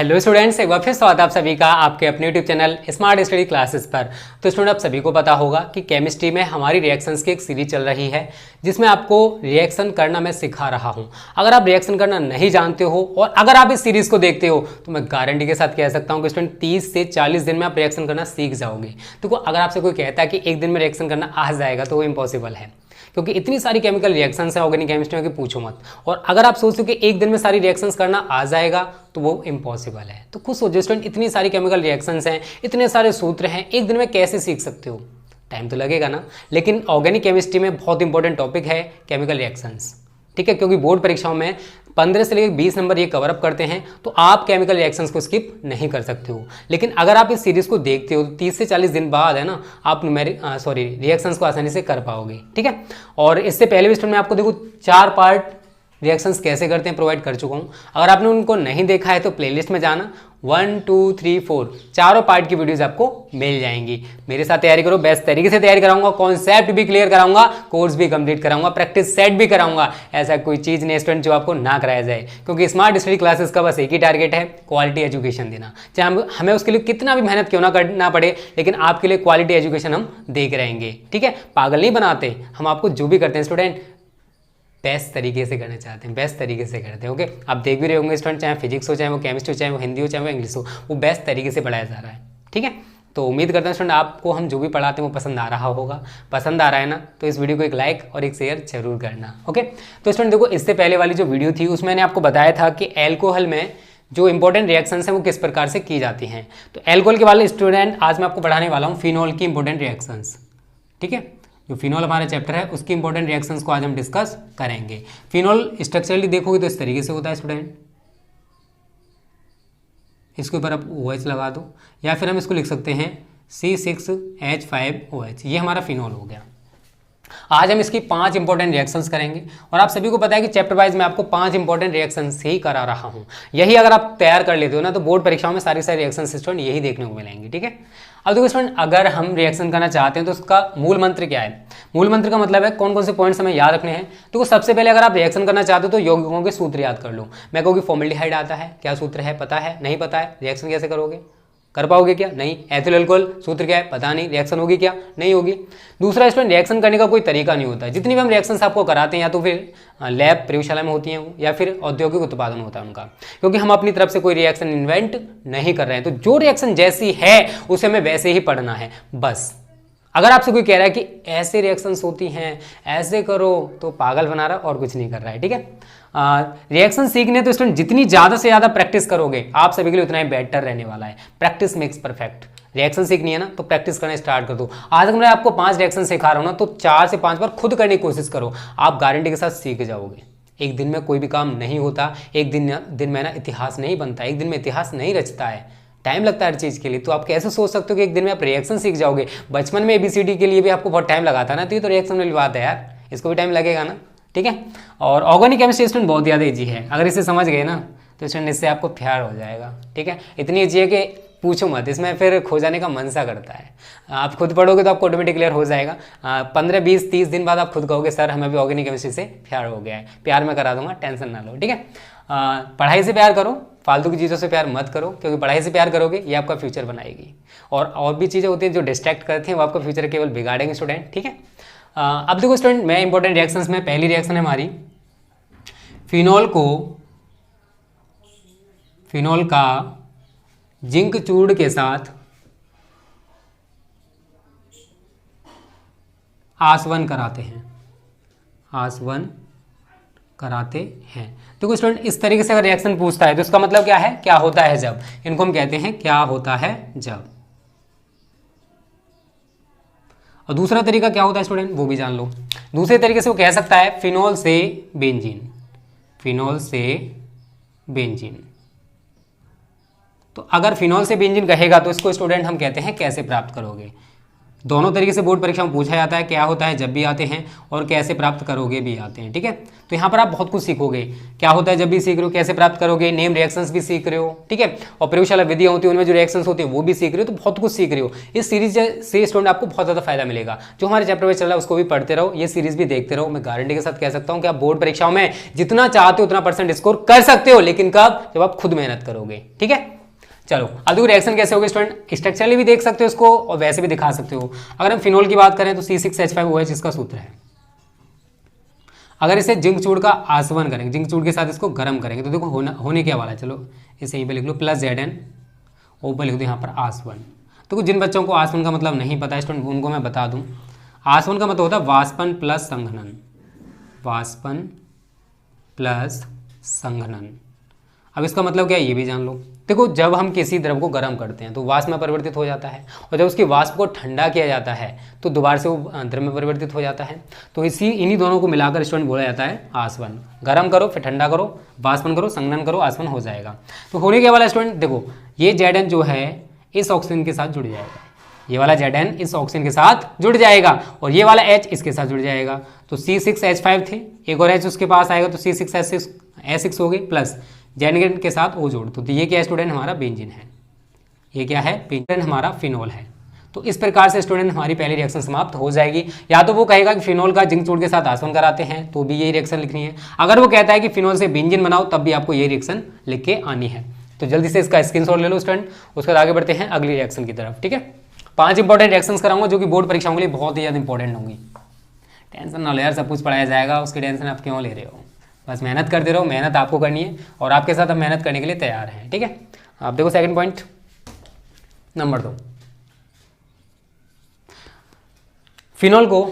Hello students, एक बार फिर स्वागत है आप सभी का आपके अपने YouTube channel smart study classes पर। तो स्टूडेंट, आप सभी को पता होगा कि केमिस्ट्री में हमारी रिएक्शंस की एक सीरीज चल रही है जिसमें आपको रिएक्शन करना मैं सिखा रहा हूं। अगर आप रिएक्शन करना नहीं जानते हो और अगर आप इस सीरीज को देखते हो तो मैं गारंटी के साथ कह सकता हूं कि स्टूडेंट 30 से 40 दिन में आप रिएक्शन करना सीख जाओगे। तो अगर आपसे कोई कहता है कि एक दिन में रिएक्शन करना आ जाएगा तो वो इम्पॉसिबल है, क्योंकि इतनी सारी केमिकल रिएक्शंस हैं ऑर्गेनिक केमिस्ट्री में कि पूछो मत। और अगर आप सोचो कि एक दिन में सारी रिएक्शंस करना आ जाएगा तो वो इम्पॉसिबल है। तो खुद सोचो स्टूडेंट, इतनी सारी केमिकल रिएक्शंस हैं, इतने सारे सूत्र हैं, एक दिन में कैसे सीख सकते हो? टाइम तो लगेगा ना। लेकिन ऑर्गेनिक केमिस्ट्री में बहुत इंपॉर्टेंट टॉपिक है केमिकल रिएक्शंस, ठीक है, क्योंकि बोर्ड परीक्षाओं में 15 से लेकर 20 नंबर ये कवर अप करते हैं, तो आप केमिकल रिएक्शंस को स्किप नहीं कर सकते हो। लेकिन अगर आप इस सीरीज को देखते हो तो 30 से 40 दिन बाद है ना आप रिएक्शंस को आसानी से कर पाओगे, ठीक है। और इससे पहले भी स्टूडेंट मैं आपको देखो 4 पार्ट रिएक्शंस कैसे करते हैं प्रोवाइड कर चुका हूँ। अगर आपने उनको नहीं देखा है तो प्लेलिस्ट में जाना, 1, 2, 3, 4 चारों पार्ट की वीडियोस आपको मिल जाएंगी। मेरे साथ तैयारी करो, बेस्ट तरीके से तैयारी कराऊंगा, कॉन्सेप्ट भी क्लियर कराऊंगा, कोर्स भी कंप्लीट कराऊंगा, प्रैक्टिस सेट भी कराऊंगा। ऐसा कोई चीज़ नहीं स्टूडेंट जो आपको ना कराया जाए, क्योंकि स्मार्ट स्टडी क्लासेस का बस एक ही टारगेट है, क्वालिटी एजुकेशन देना। चाहे हमें उसके लिए कितना भी मेहनत क्यों ना करना पड़े, लेकिन आपके लिए क्वालिटी एजुकेशन हम देख रहेंगे, ठीक है। पागल नहीं बनाते हम आपको, जो भी करते हैं स्टूडेंट बेस्ट तरीके से करना चाहते हैं, बेस्ट तरीके से करते हैं। ओके, आप देख भी रहे होंगे स्टूडेंट, चाहे फिजिक्स हो, चाहे वो केमिस्ट्री हो, चाहे वो हिंदी हो, चाहे वो इंग्लिश हो, वो बेस्ट तरीके से पढ़ाया जा रहा है, ठीक है। तो उम्मीद करता हूँ स्टूडेंट आपको हम जो भी पढ़ाते हैं वो पसंद आ रहा होगा। पसंद आ रहा है ना तो इस वीडियो को एक लाइक और एक शेयर जरूर करना। ओके, तो स्टूडेंट देखो, इससे पहले वाली जो वीडियो थी उसमें मैंने आपको बताया था कि एल्कोहल में जो इंपॉर्टेंट रिएक्शंस हैं वो किस प्रकार से की जाती हैं। तो एल्कोहल के वाले स्टूडेंट आज मैं आपको पढ़ाने वाला हूँ फिनॉल की इंपॉर्टेंट रिएक्शंस, ठीक है। जो फिनॉल हमारा चैप्टर है उसकी इंपॉर्टेंट रिएक्शंस को आज हम डिस्कस करेंगे। फिनॉल स्ट्रक्चरली देखोगे तो इस तरीके से होता है स्टूडेंट, इसके ऊपर आप OH लगा दो, या फिर हम इसको लिख सकते हैं C6H5OH, ये हमारा फिनॉल हो गया। आज हम इसकी 5 इंपॉर्टेंट रिएक्शंस करेंगे और आप सभी को पता है कि चैप्टर वाइज मैं आपको 5 इंपॉर्टेंट रिएक्शंस ही करा रहा हूं। यही अगर आप तैयार कर लेते हो ना तो बोर्ड परीक्षाओं में सारी रिएक्शंस स्टूडेंट यही देखने को मिलेंगे, ठीक है। अब देखो स्टूडेंट, अगर हम रिएक्शन करना चाहते हैं तो उसका मूल मंत्र क्या है? मूल मंत्र का मतलब है कौन कौन से पॉइंट्स हमें याद रखने हैं। तो सबसे पहले अगर आप रिएक्शन करना चाहते हो तो यौगिकों के सूत्र याद कर लो। मैं कहूँगी फॉर्मेल्डिहाइड आता है, क्या सूत्र है पता है? नहीं पता है, रिएक्शन कैसे करोगे? कर पाओगे क्या? नहीं। एथिल अल्कोहल सूत्र क्या है? पता नहीं, रिएक्शन होगी क्या? नहीं होगी। दूसरा स्टूडेंट, रिएक्शन करने का कोई तरीका नहीं होता है। जितनी भी हम रिएक्शंस आपको कराते हैं या तो फिर लैब प्रयोगशाला में होती हैं या फिर औद्योगिक उत्पादन होता है उनका, क्योंकि हम अपनी तरफ से कोई रिएक्शन इन्वेंट नहीं कर रहे हैं। तो जो रिएक्शन जैसी है उसे हमें वैसे ही पढ़ना है बस। अगर आपसे कोई कह रहा है कि ऐसे रिएक्शंस होती हैं, ऐसे करो, तो पागल बना रहा और कुछ नहीं कर रहा है, ठीक है। रिएक्शन सीखने तो स्टूडेंट जितनी ज़्यादा से ज़्यादा प्रैक्टिस करोगे आप सभी के लिए उतना ही बेटर रहने वाला है। Practice makes perfect. रिएक्शन सीखनी है ना तो प्रैक्टिस करना स्टार्ट कर दो। आज अगर मैं आपको 5 रिएक्शन सिखा रहा हूँ ना तो 4 से 5 बार खुद करने की कोशिश करो, आप गारंटी के साथ सीख जाओगे। एक दिन में कोई भी काम नहीं होता, एक दिन में ना इतिहास नहीं बनता, एक दिन में इतिहास नहीं रचता है, टाइम लगता है हर चीज़ के लिए। तो आप कैसे सोच सकते हो कि एक दिन में आप रिएक्शन सीख जाओगे? बचपन में ABCD के लिए भी आपको बहुत टाइम लगा था ना, तो ये तो रिएक्शन वाली बात है यार, इसको भी टाइम लगेगा ना, ठीक है। और ऑर्गेनिक केमिस्ट्री स्टूडेंट बहुत ज़्यादा ईजी है, अगर इसे समझ गए ना तो स्टूडेंट इससे आपको प्यार हो जाएगा, ठीक है। इतनी ईजी है कि पूछो मत, इसमें फिर खो जाने का मन सा करता है। आप खुद पढ़ोगे तो आपको ऑटोमेटिक क्लियर हो जाएगा। 15, 20, 30 दिन बाद आप खुद कहोगे सर हमें भी ऑर्गेनिक केमिस्ट्री से प्यार हो गया है। प्यार मैं करा दूंगा, टेंशन ना लो, ठीक है। पढ़ाई से प्यार करो, फालतू की चीज़ों से प्यार मत करो, क्योंकि पढ़ाई से प्यार करोगे ये आपका फ्यूचर बनाएगी। और भी चीज़ें होती हैं जो डिस्ट्रैक्ट करती हैं, वो आपका फ्यूचर केवल बिगाड़ेंगे स्टूडेंट, ठीक है। अब देखो स्टूडेंट, मैं इंपॉर्टेंट रिएक्शंस में पहली रिएक्शन है हमारी फिनॉल का जिंक चूर्ण के साथ आसवन कराते हैं। देखो स्टूडेंट, इस तरीके से अगर रिएक्शन पूछता है तो इसका मतलब क्या है? क्या होता है जब। इनको हम कहते हैं क्या होता है जब। और दूसरा तरीका क्या होता है स्टूडेंट, वो भी जान लो। दूसरे तरीके से वो कह सकता है फिनॉल से बेंजीन। तो अगर फिनॉल से बेंजीन कहेगा तो इसको स्टूडेंट हम कहते हैं कैसे प्राप्त करोगे। दोनों तरीके से बोर्ड परीक्षा में पूछा जाता है, क्या होता है जब भी आते हैं और कैसे प्राप्त करोगे भी आते हैं। ठीक है, तो यहाँ पर आप बहुत कुछ सीखोगे, क्या होता है जब भी सीख रहे हो, कैसे प्राप्त करोगे, नेम रिएक्शंस भी सीख रहे हो। ठीक है, और प्रयोगशाला विधियां होती है उनमें जो रिएक्शंस होते हैं वो भी सीख रहे हो, तो बहुत कुछ सीख रहे हो। इस सीरीज से स्टूडेंट आपको बहुत ज़्यादा फायदा मिलेगा। जो हमारे चैप्टर में चल रहा है उसको भी पढ़ते रहो, ये सीरीज भी देखते रहो। मैं गारंटी के साथ कह सकता हूँ कि आप बोर्ड परीक्षाओं में जितना चाहते हो उतना % स्कोर कर सकते हो, लेकिन कब, जब आप खुद मेहनत करोगे। ठीक है, चलो अब देखो रिएक्शन कैसे होगा स्टूडेंट, स्ट्रक्चरली भी देख सकते हो इसको और वैसे भी दिखा सकते हो। अगर हम फिनोल की बात करें तो C6H5OH इसका सूत्र है। अगर इसे जिंक चूड़ का आसवन करेंगे, जिंक चूड़ के साथ इसको गर्म करेंगे तो देखो होने क्या वाला है, चलो इसे यहीं पे लिख लो +Zn, ऊपर लिख दो यहाँ पर आसवन। तो जिन बच्चों को आसवन का मतलब नहीं पता है स्टूडेंट उनको मैं बता दूँ, आसवन का मतलब होता है वाष्पन प्लस संघनन, वाष्पन प्लस संघनन। अब इसका मतलब क्या है ये भी जान लो। देखो जब हम किसी द्रव को गर्म करते हैं तो वाष्प में परिवर्तित हो जाता है, और जब उसकी वाष्प को ठंडा किया जाता है तो दोबारा से वो द्रव में परिवर्तित हो जाता है। तो इन्हीं दोनों को मिलाकर स्टूडेंट बोला जाता है आसवन। गर्म करो फिर ठंडा करो, वाष्पन करो, संघनन करो, आसवन हो जाएगा। तो होने क्या वाला स्टूडेंट, देखो ये Zn जो है इस ऑक्सीजन के साथ जुड़ जाएगा, ये वाला Zn इस ऑक्सीजन के साथ जुड़ जाएगा और ये वाला H इसके साथ जुड़ जाएगा। तो C6H5 थे, एक और H उसके पास आएगा तो C6H6 हो गए, प्लस Zn के साथ O जोड़, तो ये क्या है स्टूडेंट, हमारा बेंजीन है। ये क्या है, बेंजीन हमारा फिनोल है। तो इस प्रकार से स्टूडेंट हमारी पहली रिएक्शन समाप्त हो जाएगी। या तो वो कहेगा कि फिनोल का जिंक चूड़ के साथ आसवन कराते हैं तो भी यही रिएक्शन लिखनी है, अगर वो कहता है कि फिनोल से बेंजीन बनाओ तब भी आपको यही रिएक्शन लिख के आनी है। तो जल्दी से इसका स्क्रीनशॉट ले लो स्टूडेंट, उसके बाद आगे बढ़ते हैं अगली रिएक्शन की तरफ। ठीक है, 5 इंपॉर्टेंट रिएक्शंस कराऊंगा जो कि बोर्ड परीक्षाओं के लिए बहुत ही ज़्यादा इंपॉर्टेंट होंगी। टेंशन ना लो यार, सब कुछ पढ़ाया जाएगा, उसकी टेंशन आप क्यों ले रहे हो, बस मेहनत करते रहो, मेहनत आपको करनी है और आपके साथ हम मेहनत करने के लिए तैयार हैं। ठीक है, आप देखो सेकंड पॉइंट नंबर 2, फिनोल को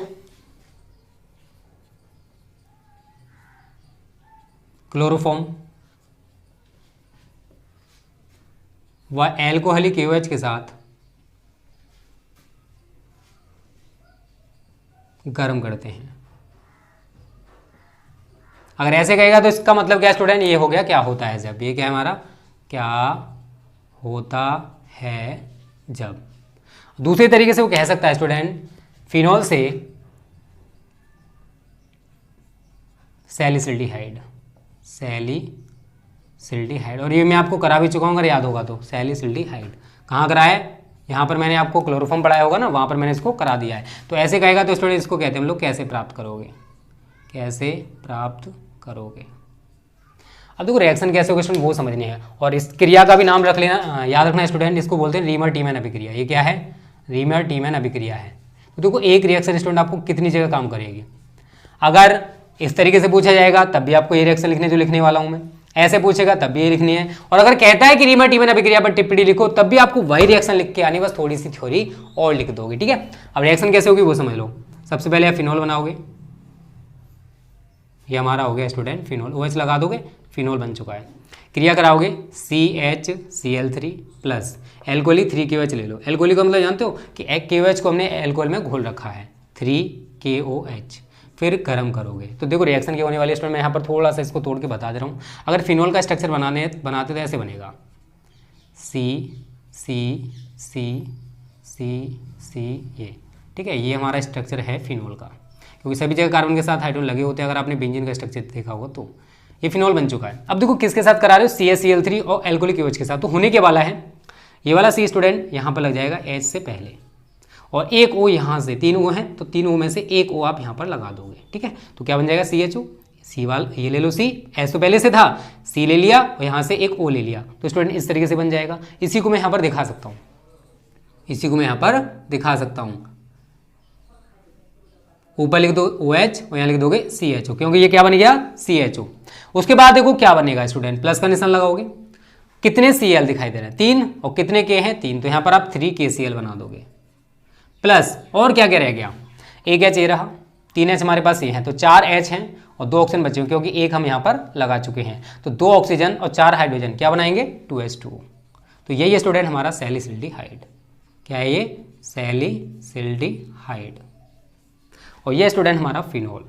क्लोरोफॉर्म व एल्कोहलिक KOH के साथ गर्म करते हैं। अगर ऐसे कहेगा तो इसका मतलब क्या स्टूडेंट, ये हो गया क्या होता है जब, ये क्या है हमारा क्या होता है जब। दूसरे तरीके से वो कह सकता है स्टूडेंट फिनोल से सैलिसिल्डिहाइड, सैलिसिल्डिहाइड, और ये मैं आपको करा भी चुका हूँ अगर याद होगा तो। सैलिसिल्डिहाइड कहाँ कराया है, यहाँ पर मैंने आपको क्लोरोफॉर्म पढ़ाया होगा ना, वहाँ पर मैंने इसको करा दिया है। तो ऐसे कहेगा तो स्टूडेंट इसको कहते हैं हम लोग कैसे प्राप्त करोगे, कैसे प्राप्त करोगे। अब देखो रिएक्शन कैसे होगा स्टूडेंट वो समझनी है, और इस क्रिया का भी नाम रख लेना, याद रखना स्टूडेंट, इसको बोलते हैं रीमर टीमैन अभिक्रिया। ये क्या है, रीमर टीमैन अभिक्रिया है। तो देखो एक रिएक्शन स्टूडेंट आपको कितनी जगह काम करेगी। अगर इस तरीके से पूछा जाएगा तब भी आपको ये रिएक्शन लिखने जो लिखने वाला हूँ मैं, ऐसे पूछेगा तब भी ये लिखनी है, और अगर कहता है कि रीमर टीमैन अभिक्रिया पर टिप्पणी लिखो तब भी आपको वही रिएक्शन लिख के आनी, बस थोड़ी सी थ्योरी और लिख दोगे। ठीक है, अब रिएक्शन कैसे होगी वो समझ लो। सबसे पहले आप फिनोल बनाओगे, ये हमारा हो गया स्टूडेंट फिनोल, OH लगा दोगे, फिनोल बन चुका है। क्रिया कराओगे CHCl3 प्लस एल्कोहलिक 3KOH ले लो। एल्कोहलिक का मतलब जानते हो कि एक KOH को हमने एल्कोहल में घोल रखा है, 3KOH, फिर गर्म करोगे। तो देखो रिएक्शन क्या होने वाली है स्टूडेंट, मैं यहाँ पर थोड़ा सा इसको तोड़ के बता दे रहा हूँ। अगर फिनोल का स्ट्रक्चर बनाते तो ऐसे बनेगा C ये। ठीक है, ये हमारा स्ट्रक्चर है फिनोल का, क्योंकि सभी जगह कार्बन के साथ हाइड्रोजन लगे होते हैं। अगर आपने बेंजीन का स्ट्रक्चर देखा होगा तो ये फिनोल बन चुका है। अब देखो किसके साथ करा रहे हो, CaCl3 और एल्कोहलिक KOH के साथ। तो होने के वाला है ये वाला C स्टूडेंट यहाँ पर लग जाएगा H से पहले, और एक O यहाँ से, 3 O हैं तो 3 O में से एक O आप यहाँ पर लगा दोगे। ठीक है, तो क्या बन जाएगा CHO, C वाला ये ले लो, C H तो पहले से था, C ले लिया और यहाँ से एक O ले लिया। तो स्टूडेंट इस तरीके से बन जाएगा। इसी को मैं यहाँ पर दिखा सकता हूँ, इसी को मैं यहाँ पर दिखा सकता हूँ। ऊपर लिख दो OH और यहाँ लिख दोगे CHO, क्योंकि ये क्या बन गया CHO। उसके बाद देखो क्या बनेगा स्टूडेंट, प्लस का निशान लगाओगे, कितने Cl दिखाई दे रहे हैं 3, और कितने K हैं 3, तो यहाँ पर आप 3KCl बना दोगे, प्लस और क्या क्या रह गया, एक H ये रहा, 3 H हमारे पास ये हैं, तो 4 H हैं और 2 ऑक्सीजन बचे, क्योंकि एक हम यहाँ पर लगा चुके हैं। तो 2 ऑक्सीजन और 4 हाइड्रोजन क्या बनाएंगे 2H2। तो यही स्टूडेंट हमारा सैलिसिल्डिहाइड। क्या है ये, सैलिसिल्डिहाइड। और ये स्टूडेंट हमारा फिनोल।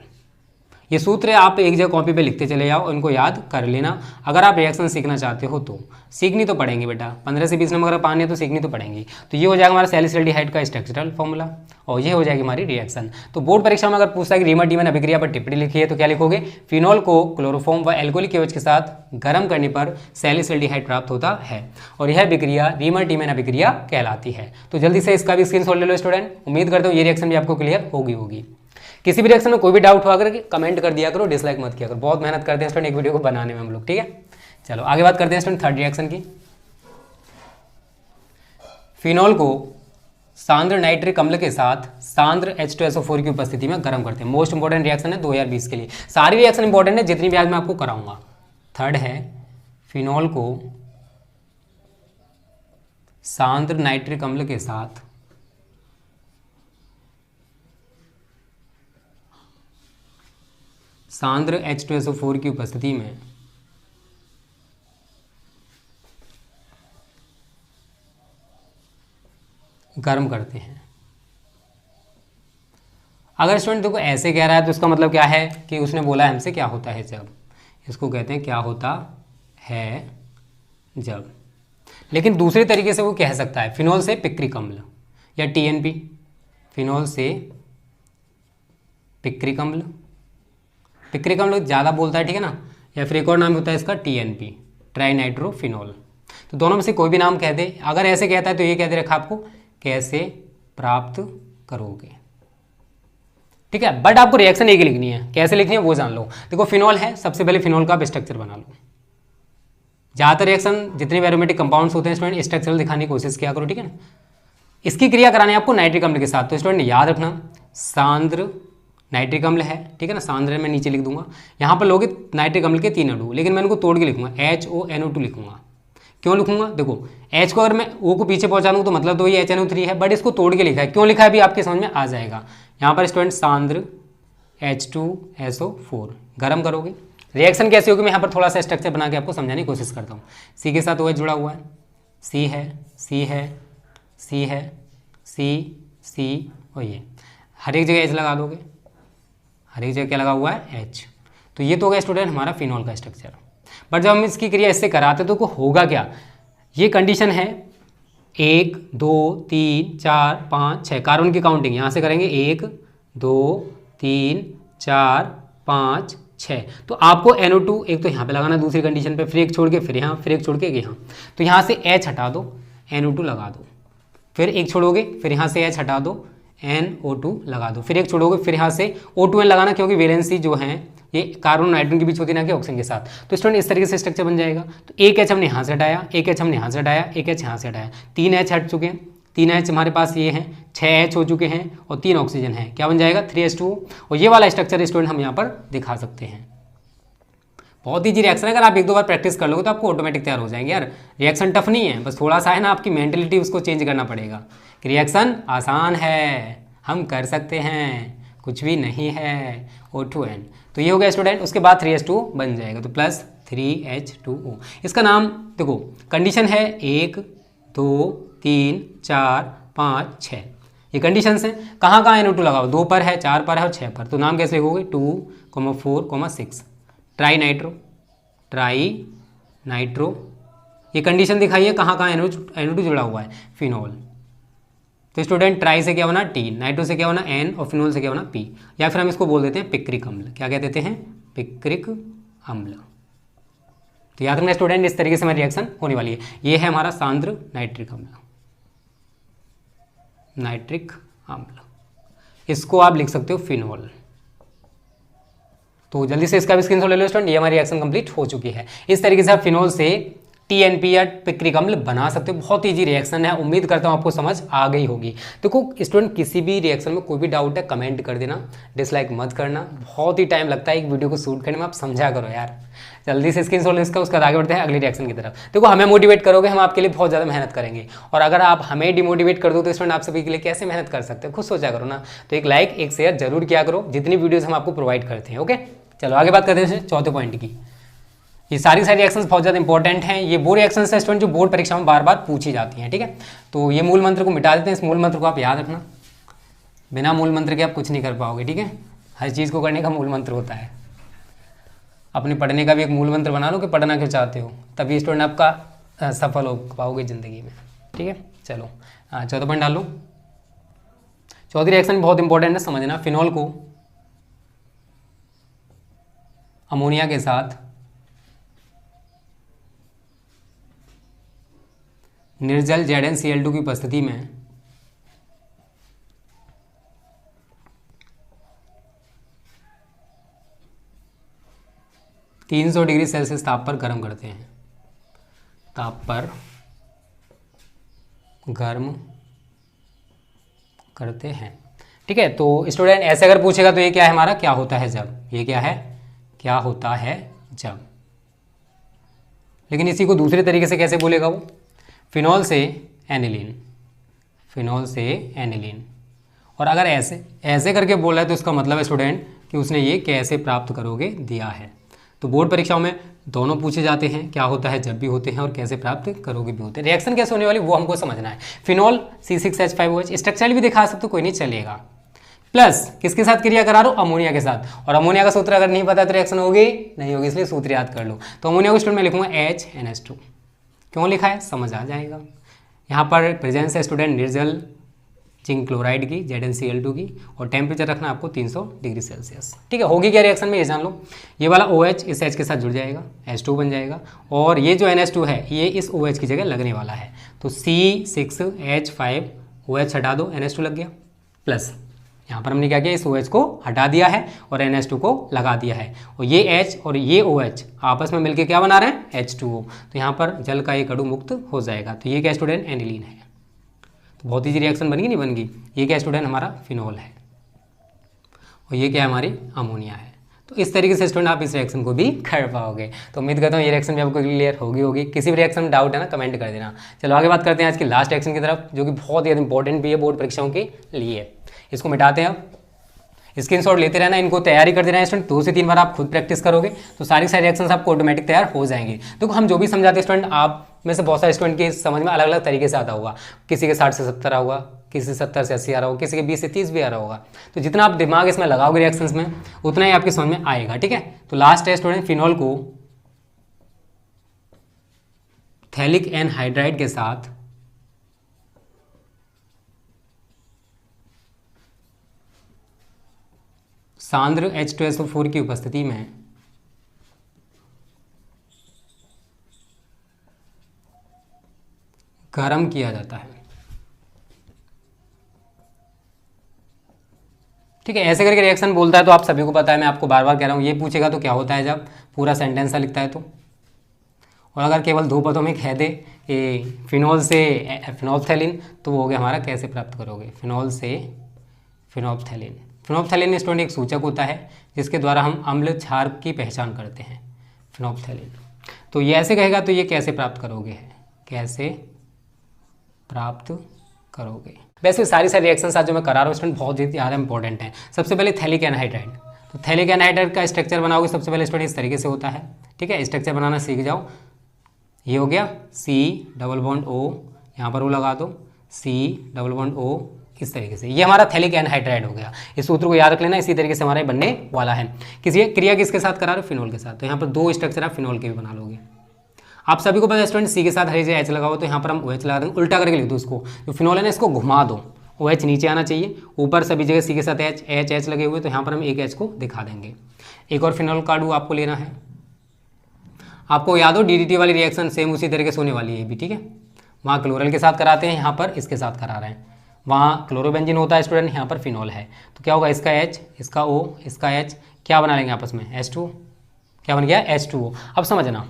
ये सूत्र आप एक जगह कॉपी पे लिखते चले जाओ, इनको याद कर लेना। अगर आप रिएक्शन सीखना चाहते हो तो सीखनी तो पड़ेंगी बेटा, 15 से 20 नंबर अगर पानी है तो सीखनी तो पड़ेंगी। तो ये हो जाएगा हमारा सैलिसिलिडिहाइड का स्ट्रक्चरल फॉर्मूला और ये हो जाएगी हमारी रिएक्शन। तो बोर्ड परीक्षा में अगर पूछता है कि रीमर डीमन अभिक्रिया पर टिप्पणी लिखी है तो क्या लिखोगे? फिनॉल को क्लोरोफॉर्म व एल्कोहलिक एवज के साथ गर्म करने पर सैलिसिलिडिहाइड प्राप्त होता है और यह अभिक्रिया रीमर डीमन अभिक्रिया कहलाती है। तो जल्दी से इसका भी स्क्रीनशॉट ले लो स्टूडेंट। उम्मीद करता हूँ ये रिएक्शन भी आपको क्लियर होगी। किसी भी रिएक्शन में कोई भी डाउट हुआ अगर कमेंट कर दिया करो, डिसलाइक मत किया करो। बहुत मेहनत करते हैं स्टूडेंट एक वीडियो को बनाने में हम लोग, ठीक है। चलो आगे बात करते हैं स्टूडेंट थर्ड रिएक्शन की। फिनॉल को सांद्र नाइट्रिक अम्ल के साथ सांद्र H2SO4 की उपस्थिति में गर्म करते हैं। मोस्ट इंपॉर्टेंट रिएक्शन है 2020 के लिए। सारी रिएक्शन इंपॉर्टेंट है जितनी भी आज मैं आपको कराऊंगा। थर्ड है फिनॉल को सांद्र नाइट्रिक अम्ल के साथ सांद्र H2SO4 की उपस्थिति में गर्म करते हैं। अगर स्टूडेंट देखो ऐसे कह रहा है तो इसका मतलब क्या है कि उसने बोला है हमसे क्या होता है जब, इसको कहते हैं क्या होता है जब। लेकिन दूसरे तरीके से वो कह सकता है फिनॉल से पिक्रिक अम्ल या TNP, फिनॉल से पिक्रिक अम्ल। पिक्रिक अम्ल ज़्यादा बोलता है, ठीक है ना। या फिर एक और नाम होता है इसका TNP, ट्राइनाइट्रोफिनॉल। तो दोनों में से कोई भी नाम कह दे। अगर ऐसे कहता है तो ये कह दे रखा आपको कैसे प्राप्त करोगे, ठीक है। बट आपको रिएक्शन एक ही लिखनी है, कैसे लिखनी है वो जान लो। देखो फिनॉल है, सबसे पहले फिनॉल का आप स्ट्रक्चर बना लो। ज़्यादातर रिएक्शन जितने भी एरोमेटिक कंपाउंड्स होते हैं स्टूडेंट स्ट्रक्चरल दिखाने की कोशिश किया करो, ठीक है ना। इसकी क्रिया करानी है आपको नाइट्रिक अम्ल के साथ। तो स्टूडेंट याद रखना सांद्र नाइट्रिक अम्ल है, ठीक है ना। सांद्र मैं नीचे लिख दूंगा। यहाँ पर लोगे नाइट्रिक अम्ल के 3 अणु, लेकिन मैं इनको तोड़ के लिखूंगा HONO2 लिखूंगा। क्यों लिखूंगा? देखो H को अगर मैं O को पीछे पहुंचा दूँ तो मतलब तो ये HNO3 है, बट इसको तोड़ के लिखा है। क्यों लिखा है अभी आपके समझ में आ जाएगा। यहाँ पर स्टूडेंट सांद्र H2SO4 गर्म करोगे। रिएक्शन कैसे होगी मैं यहाँ पर थोड़ा सा स्ट्रक्चर बना के आपको समझाने की कोशिश करता हूँ। C के साथ OH जुड़ा हुआ है, C है, C है, C है, C और ये हर एक जगह H लगा दोगे। हर एक जगह क्या लगा हुआ है? H। तो ये तो हो गया स्टूडेंट हमारा फिनॉल का स्ट्रक्चर। बट जब हम इसकी क्रिया इससे कराते तो होगा क्या? ये कंडीशन है 1 2 3 4 5 6 कार्बन की काउंटिंग यहाँ से करेंगे 1 2 3 4 5 6। तो आपको NO2 एक तो यहाँ पे लगाना, दूसरी कंडीशन पे, फिर एक छोड़ के फिर यहाँ, फिर एक छोड़ के यहाँ। तो यहाँ से H हटा दो, NO2 लगा दो, फिर एक छोड़ोगे, फिर यहाँ से H हटा दो, NO2 लगा दो, फिर एक छोड़ोगे, फिर यहाँ से O2N लगाना, क्योंकि वैलेंसी जो है ये कार्बन और नाइट्रोजन के बीच होती है ना कि ऑक्सीजन के साथ। तो स्टूडेंट इस तरीके से स्ट्रक्चर बन जाएगा। तो एक H हमने यहाँ से हटाया, एक H हमने यहाँ से हटाया, एक H यहाँ से हटाया, 3 H हट चुके हैं। 3 H हमारे पास ये हैं, 6 H हो चुके हैं और 3 ऑक्सीजन है। क्या बन जाएगा? 3H2O। और ये वाला स्ट्रक्चर स्टूडेंट हम यहाँ पर दिखा सकते हैं। बहुत ईजी रिएक्शन है, अगर आप 1-2 बार प्रैक्टिस कर लोगे तो आपको ऑटोमेटिक तैयार हो जाएंगे। यार रिएक्शन टफ नहीं है, बस थोड़ा सा है ना आपकी मेंटेलिटी उसको चेंज करना पड़ेगा। रिएक्शन आसान है, हम कर सकते हैं, कुछ भी नहीं है। O2N। तो ये हो गया स्टूडेंट। उसके बाद 3H2O बन जाएगा, तो प्लस 3H2O। इसका नाम देखो, कंडीशन है 1 2 3 4 5 6, ये कंडीशंस हैं। कहाँ कहाँ NO2 लगाओ? 2 पर है, 4 पर है और 6 पर। तो नाम कैसे लिखोगे? 2, 4, 6 ट्राई नाइट्रो। ये कंडीशन दिखाई है कहाँ कहाँ NO2 जुड़ा हुआ है? फिनॉल। तो स्टूडेंट ट्राई से क्या होना? T, नाइट्रो से क्या होना? N और फिनॉल से क्या होना? P। या फिर हम इसको बोल देते हैं पिक्रिक अम्ल। क्या कह देते हैं? पिक्रिक अम्ल। तो याद रखना स्टूडेंट, इस तरीके से हमारी रिएक्शन होने वाली है। ये है हमारा सांद्र नाइट्रिक अम्ल। इसको आप लिख सकते हो फिनॉल। तो जल्दी से इसका भी स्क्रीनशॉट ले लो स्टूडेंट। ये हमारी रिएक्शन कंप्लीट हो चुकी है। इस तरीके से आप फिनॉल से TNP या पिक्रिक अम्ल बना सकते हो। बहुत ईजी रिएक्शन है, उम्मीद करता हूँ आपको समझ आ गई होगी। देखो स्टूडेंट, किसी भी रिएक्शन में कोई भी डाउट है कमेंट कर देना, डिसलाइक मत करना। बहुत ही टाइम लगता है एक वीडियो को शूट करने में, आप समझा करो यार। जल्दी से स्क्रीनशॉट लो इसका, उसके बाद आगे बढ़ते हैं अगली रिएक्शन की तरफ। देखो हमें मोटिवेट करोगे, हम आपके लिए बहुत ज़्यादा मेहनत करेंगे। और अगर आप हमें डिमोटिवेट कर दो तो स्टूडेंट आप सभी के लिए कैसे मेहनत कर सकते हो? खुद सोचा करो ना। तो एक लाइक एक शेयर जरूर किया करो जितनी वीडियोज़ हम आपको प्रोवाइड करते हैं। ओके, चलो आगे बात करते हैं चौथे पॉइंट की। ये सारी रिएक्शंस बहुत ज़्यादा इंपॉर्टेंट हैं। ये वो रिएक्शंस हैं स्टूडेंट जो बोर्ड परीक्षा में बार बार पूछी जाती हैं, ठीक है। तो ये मूल मंत्र को मिटा देते हैं। इस मूल मंत्र को आप याद रखना, बिना मूल मंत्र के आप कुछ नहीं कर पाओगे, ठीक है। हर चीज़ को करने का मूल मंत्र होता है। अपने पढ़ने का भी एक मूल मंत्र बना लो कि पढ़ना क्यों चाहते हो, तभी स्टूडेंट आपका सफल हो पाओगे ज़िंदगी में। ठीक है, चलो चौथा पॉइंट डाल लो। चौथी रिएक्शन बहुत इंपॉर्टेंट है, समझना। फिनॉल को अमोनिया के साथ निर्जल ZnCl2 की उपस्थिति में -300 डिग्री सेल्सियस ताप पर गर्म करते हैं। ताप पर गर्म करते हैं। ठीक है, तो स्टूडेंट ऐसे अगर पूछेगा तो ये क्या है हमारा, क्या होता है जब, ये क्या है, क्या होता है जब। लेकिन इसी को दूसरे तरीके से कैसे बोलेगा वो, फिनॉल से एनिलीन, फिनॉल से एनिलीन। और अगर ऐसे ऐसे करके बोला है तो इसका मतलब है स्टूडेंट कि उसने ये कैसे प्राप्त करोगे दिया है। तो बोर्ड परीक्षाओं में दोनों पूछे जाते हैं, क्या होता है जब भी होते हैं और कैसे प्राप्त करोगे भी होते हैं। रिएक्शन कैसे होने वाली वो हमको समझना है। फिनॉल C6H5OH स्ट्रक्चर भी दिखा सकते हो, कोई नहीं चलेगा। प्लस किसके साथ क्रिया करा रहा हो, अमोनिया के साथ। और अमोनिया का सूत्र अगर नहीं पता तो रिएक्शन होगी नहीं होगी, इसलिए सूत्र याद कर लो। तो अमोनिया को स्टूडेंट में लिखूंगा HNH2। क्यों लिखा है समझ आ जाएगा। यहाँ पर प्रेजेंस है स्टूडेंट निर्जल जिंक क्लोराइड की ZnCl2 की, और टेम्परेचर रखना आपको 300 डिग्री सेल्सियस। ठीक है, होगी क्या रिएक्शन में ये जान लो। ये वाला OH इस H के साथ जुड़ जाएगा, H2 बन जाएगा, और ये जो NH2 है ये इस OH की जगह लगने वाला है। तो C6H5OH हटा दो, NH2 लग गया। प्लस यहाँ पर हमने क्या किया, इस OH को हटा दिया है और NH2 को लगा दिया है, और ये H और ये OH आपस में मिलकर क्या बना रहे हैं, H2O। तो यहाँ पर जल का एक अणु मुक्त हो जाएगा। तो ये क्या स्टूडेंट, एनिलीन है। तो बहुत ईजी रिएक्शन बन गई नहीं बन गई। ये क्या स्टूडेंट हमारा फिनॉल है, और ये क्या हमारी अमोनिया है। तो इस तरीके से स्टूडेंट आप इस रिएक्शन को भी कर पाओगे। तो उम्मीद करता हूँ ये रिएक्शन भी आपको क्लियर होगी। किसी भी रिएक्शन में डाउट है ना कमेंट कर देना। चलो आगे बात करते हैं आज की लास्ट रिएक्शन की तरफ, जो कि बहुत ही इंपॉर्टेंट भी है बोर्ड परीक्षाओं के लिए। इसको मिटाते हैं अब। स्क्रीनशॉट लेते रहना, इनको तैयारी करते रहना स्टूडेंट। 2 से 3 बार आप खुद प्रैक्टिस करोगे तो सारी रिएक्शंस आपको ऑटोमेटिक तैयार हो जाएंगे। देखो हम जो भी समझाते हैं स्टूडेंट, आप में से बहुत सारे स्टूडेंट के समझ में अलग अलग तरीके से आता होगा। किसी के 60 से 70 होगा, किसी से 70 से 80 आ रहा होगा, किसी के 20 से 30 भी आ रहा होगा। तो जितना आप दिमाग इसमें लगाओगे रिएक्शंस में उतना ही आपकी समझ में आएगा। ठीक है, तो लास्ट है स्टूडेंट, फिनॉल को थैलिक एनहाइड्राइड के साथ सांद्र H2SO4 की उपस्थिति में गर्म किया जाता है। ठीक है, ऐसे करके रिएक्शन बोलता है तो आप सभी को पता है, मैं आपको बार बार कह रहा हूँ। ये पूछेगा तो क्या होता है जब, पूरा सेंटेंस लिखता है तो। और अगर केवल 2 पदों में कह दे कि फिनॉल से फिनोल्फथैलीन, तो वो हो गया हमारा कैसे प्राप्त करोगे, फिनॉल से फिनोल्फथैलीन। फिनोल्फथैलीन स्टूडेंट एक सूचक होता है जिसके द्वारा हम अम्ल क्षार की पहचान करते हैं, फिनोल्फथैलीन। तो ये ऐसे कहेगा तो ये कैसे प्राप्त करोगे है, कैसे प्राप्त करोगे। वैसे सारी रिएक्शंस आज जो मैं करा रहा हूँ स्टूडेंट बहुत ही ज़्यादा इंपॉर्टेंट है। सबसे पहले थैलिक एनहाइड्राइड। तो थैलिक एनहाइड्राइड का स्ट्रक्चर बनाओगे सबसे पहले स्टूडेंट इस तरीके से होता है। ठीक है, स्ट्रक्चर बनाना सीख जाओ। ये हो गया C+O, यहाँ पर वो लगा दो C+O, इस तरीके से ये हमारा थैलिक एनहाइड्राइड हो गया। इस सूत्र को याद रख लेना, इसी तरीके से हमारा बनने वाला है। किसी क्रिया किसके साथ करा रहे हो, फिनॉल के साथ। तो यहाँ पर 2 स्ट्रक्चर आप फिनॉल के भी बना लोगे। आप सभी को पता है स्टूडेंट, सी के साथ हरी H लगाओ तो यहाँ पर हम OH लगा देंगे। उल्टा करके लिख दो इसको, जो फिनॉल है ना इसको घुमा दो, OH नीचे आना चाहिए, ऊपर सभी जगह सी के साथ H लगे हुए, तो यहाँ पर हम एक H को दिखा देंगे। एक और फिनॉल का अणु आपको लेना है। आपको याद हो DDT वाली रिएक्शन सेम उसी तरीके से होने वाली है भी। ठीक है, वहाँ क्लोरल के साथ कराते हैं, यहाँ पर इसके साथ करा रहे हैं। वहाँ क्लोरोबेंजीन होता है स्टूडेंट, यहाँ पर फिनॉल है। तो क्या होगा, इसका H, इसका O, इसका H क्या बना लेंगे आपस में, H2O। क्या बन गया, H2O। अब समझना,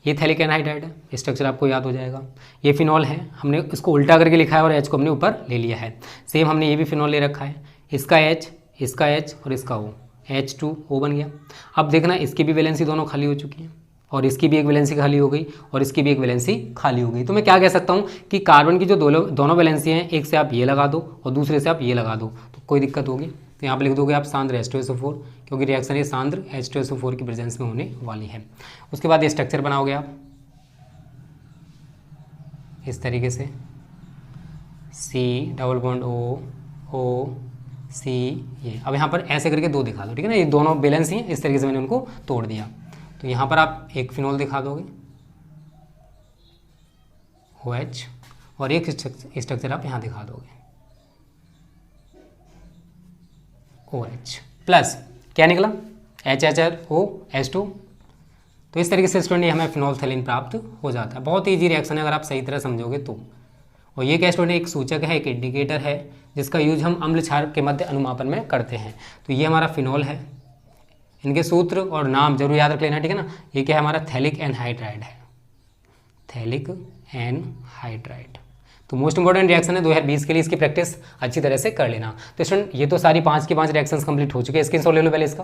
ये थैलिक एनहाइड्राइड है, स्ट्रक्चर आपको याद हो जाएगा। ये फिनॉल है, हमने इसको उल्टा करके लिखा है और H को हमने ऊपर ले लिया है। सेम हमने ये भी फिनॉल ले रखा है, इसका H, इसका H और इसका O, H2O बन गया। अब देखना, इसकी भी वैलेंसी दोनों खाली हो चुकी हैं, और इसकी भी एक वैलेंसी खाली हो गई, और इसकी भी एक वैलेंसी खाली हो गई। तो मैं क्या कह सकता हूँ कि कार्बन की जो दोनों वैलेंसी हैं, एक से आप ये लगा दो और दूसरे से आप ये लगा दो, तो कोई दिक्कत होगी। तो यहाँ पर लिख दोगे आप सांद्र H2SO4, क्योंकि रिएक्शन ये सांद्र H2SO4 की प्रेजेंस में होने वाली है। उसके बाद ये स्ट्रक्चर बनाओगे आप इस तरीके से C+O, C, ये। अब यहाँ पर ऐसे करके 2 दिखा दो। ठीक है ना, ये दोनों बैलेंस ही हैं, इस तरीके से मैंने उनको तोड़ दिया। तो यहाँ पर आप एक फिनोल दिखा दोगे OH, और एक स्ट्रक्चर आप यहाँ दिखा दोगे OH प्लस क्या निकला HHROH2। तो इस तरीके से स्टूडेंट ये हमें फिनोल्फथलीन प्राप्त हो जाता है। बहुत ईजी रिएक्शन है अगर आप सही तरह समझोगे तो। और ये क्या स्टूडेंट एक सूचक है, एक इंडिकेटर है जिसका यूज हम अम्ल क्षार के मध्य अनुमापन में करते हैं। तो ये हमारा फिनोल है, इनके सूत्र और नाम जरूर याद रख लेना, ठीक है ना। ये क्या है हमारा थैलिक एनहाइड्राइड है, थैलिक एनहाइड्राइड। तो मोस्ट इंपॉर्टेंट रिएक्शन है 2020 के लिए, इसकी प्रैक्टिस अच्छी तरह से कर लेना। तो स्टूडेंट ये तो सारी 5 की 5 रिएक्शंस कंप्लीट हो चुके हैं, स्क्रीनशॉट ले लो पहले इसका।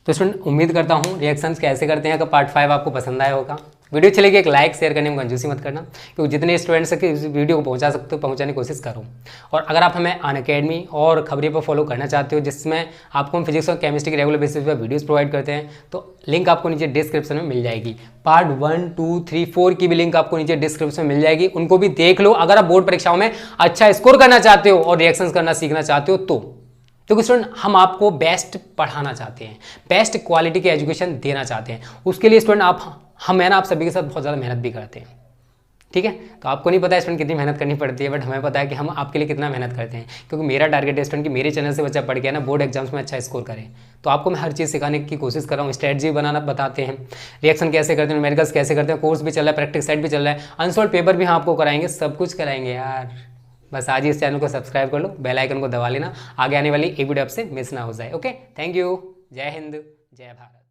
तो स्टूडेंट उम्मीद करता हूँ रिएक्शंस कैसे करते हैं का पार्ट 5 आपको पसंद आया होगा। वीडियो चलेगी एक लाइक शेयर करने में कंजूसी मत करना, क्योंकि जितने स्टूडेंट्स तक इस वीडियो को पहुंचा सकते हो पहुंचाने की कोशिश करो। और अगर आप हमें अनअकैडमी और खबरें पर फॉलो करना चाहते हो जिसमें आपको हम फिजिक्स और केमिस्ट्री के रेगुलर बेसिस पर वीडियोस प्रोवाइड करते हैं, तो लिंक आपको नीचे डिस्क्रिप्शन में मिल जाएगी। पार्ट 1, 2, 3, 4 की भी लिंक आपको नीचे डिस्क्रिप्शन में मिल जाएगी, उनको भी देख लो अगर आप बोर्ड परीक्षाओं में अच्छा स्कोर करना चाहते हो और रिएक्शंस करना सीखना चाहते हो तो स्टूडेंट हम आपको बेस्ट पढ़ाना चाहते हैं, बेस्ट क्वालिटी की एजुकेशन देना चाहते हैं। उसके लिए स्टूडेंट आप सभी के साथ बहुत ज़्यादा मेहनत भी करते हैं, ठीक है। तो आपको नहीं पता है स्टूडेंट कितनी मेहनत करनी पड़ती है, बट हमें पता है कि हम आपके लिए कितना मेहनत करते हैं, क्योंकि मेरा टारगेट है स्टूडेंट कि मेरे चैनल से बच्चा पढ़ के ना बोर्ड एग्जाम्स में अच्छा स्कोर करे। तो आपको मैं हर चीज़ सिखाने की कोशिश कर रहा हूँ। स्ट्रेटजी बनाना बताते हैं, रिएक्शन कैसे करते हैं, न्यूमेरिकल्स कैसे करते हैं, कोर्स भी चल रहा है, प्रैक्टिस सेट भी चल रहा है, अनसोल्ड पेपर भी हम आपको कराएंगे, सब कुछ कराएंगे यार। बस आज ही इस चैनल को सब्सक्राइब कर लो, बेल आइकन को दबा लेना, आगे आने वाली एक वीडियो आपसे मिस ना हो जाए। ओके, थैंक यू, जय हिंद, जय भारत।